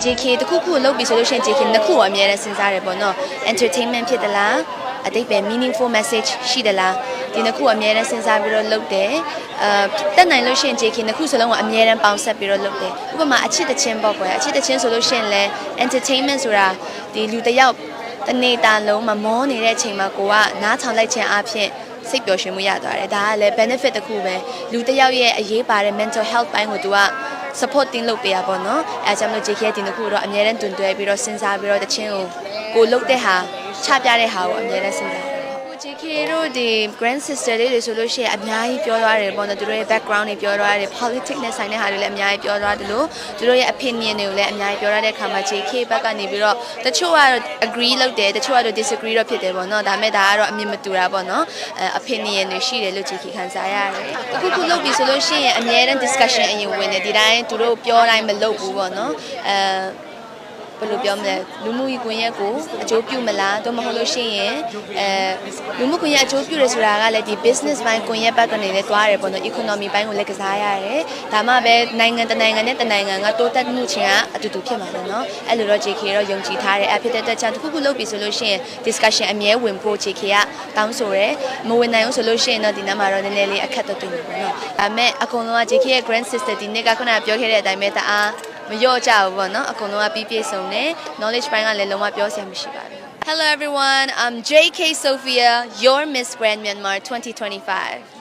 JK တခုခုလုပ်ပြီဆိုလို့ရှိရင် JK နှစ်ခုအများနဲ့စဉ်းစားတယ်ပေါ့နော် entertainment ဖြစ်သလားအတိတ်ပဲ meaningful message ရှိသလားဒီနှစ်ခုအများနဲ့စဉ်းစားပြီးတော့လုပ်တယ်တက်နိုင်လို့ရှိရင် JK နှစ်ခုစလုံးကအများနဲ့ပေါင်းဆက်ပြီးတော့လုပ်တယ်ဥပမာအချစ်တချင်းပေါ့ကွယ်အချစ်တချင်းဆိုလို့ရှိရင်လည်း entertainment ဆိုတာဒီလူတစ်ယောက်တနေ့တာလုံးမမောနေတဲ့အချိန်မှာကိုကနားထောင်လိုက်ခြင်းအပြင်စိတ်ပျော်ရွှင်မှုရသွားတယ်ဒါကလည်း benefit တစ်ခုပဲလူတစ်ယောက်ရဲ့အရေးပါတဲ့ mental health ဘိုင်းကိုသူက supporting လုပ်ပေးရပါတော့အဲကြောင့်မို့ JK ဒီနှစ်ခုတော့အများနဲ့တွင်တွဲပြီးတော့စဉ်းစားပြီးတော့တချင်းကိုလုပ်တဲ့ဟာချပြတဲ့ဟာကိုအများနဲ့စဉ်းစားJK တို့ဒီ grand sister လေးတွေဆိုလို့ရှိရင်အများကြီးပြောသွားတယ်ပေါ့နော်သူတို့ရဲ့ background တွေပြောသွားတယ် politics နဲ့ဆိုင်တဲ့ဟာတွေလည်းအများကြီးပြောသွားတယ်လို့သူတို့ရဲ့ opinion တွေကိုလည်းအများကြီးပြောရတဲ့အခါမှာ JK ဘက်ကနေပြီးတော့တချို့ကတော့ agree လုပ်တယ်တချို့ကတော့ disagree တော့ဖြစ်တယ်ပေါ့နော်ဒါပေမဲ့ဒါကတော့အမြင်မတူတာပေါ့နော်opinion တွေရှိတယ်လို့ JK ခံစားရတယ်အခုခုလုပ်ပြီဆိုလို့ရှိရင်အများနဲ့ discussion အရင်ဝင်တယ်ဒီတိုင်းသူတို့ပြောတိုင်းမလုပ်ဘူးပေါ့နော်ဘယ်လိုပြောမလဲလူမှုကွန်ရက်ကိုအကျိုးပြုမလားတော့မဟုတ်လို့ရှိရင်လူမှုကွန်ရက်အကျိုးပြုတယ်ဆိုတာကလည်းဒီ business ဘိုင်းကွန်ရက်ဘက်ကနေလည်းသွားရတယ်ပေါ့နော် economy ဘိုင်းကိုလည်းကစားရတယ်ဒါမှပဲနိုင်ငံတနိုင်ငံနဲ့တနိုင်ငံကတိုးတက်မှုချင်းကအတူတူဖြစ်မှာတယ်နော်အဲ့လိုတော့ JK တော့ယုံကြည်ထားတယ်အဖြစ်တဲ့အတွက်ကြောင့်တစ်ခုခုလုပ်ပြီဆိုလို့ရှိရင် discussion အမြဲဝင်ဖို့ JK ကတောင်းဆိုတယ်မဝင်နိုင်ဘူးဆိုလို့ရှိရင်တော့ဒီနေ့မှာတော့နည်းနည်းလေးအခက်တော့တွေ့နေပေါ့နော်ဒါပေမဲ့အကုန်လုံးက JK ရဲ့ grand sister ဒီနေ့ကခုနကပြောခဲ့တဲ့အတိုင်းပဲတအားမလျော့ကြဘူးပေါ့နော်အကုန်လုံးကပြည့်စုံတယ် knowledge ပိုင်းကလည်းလုံးဝပြောစရာမရှိပါဘူး Hello everyone I'm JK Sophia your Miss Grand Myanmar 2025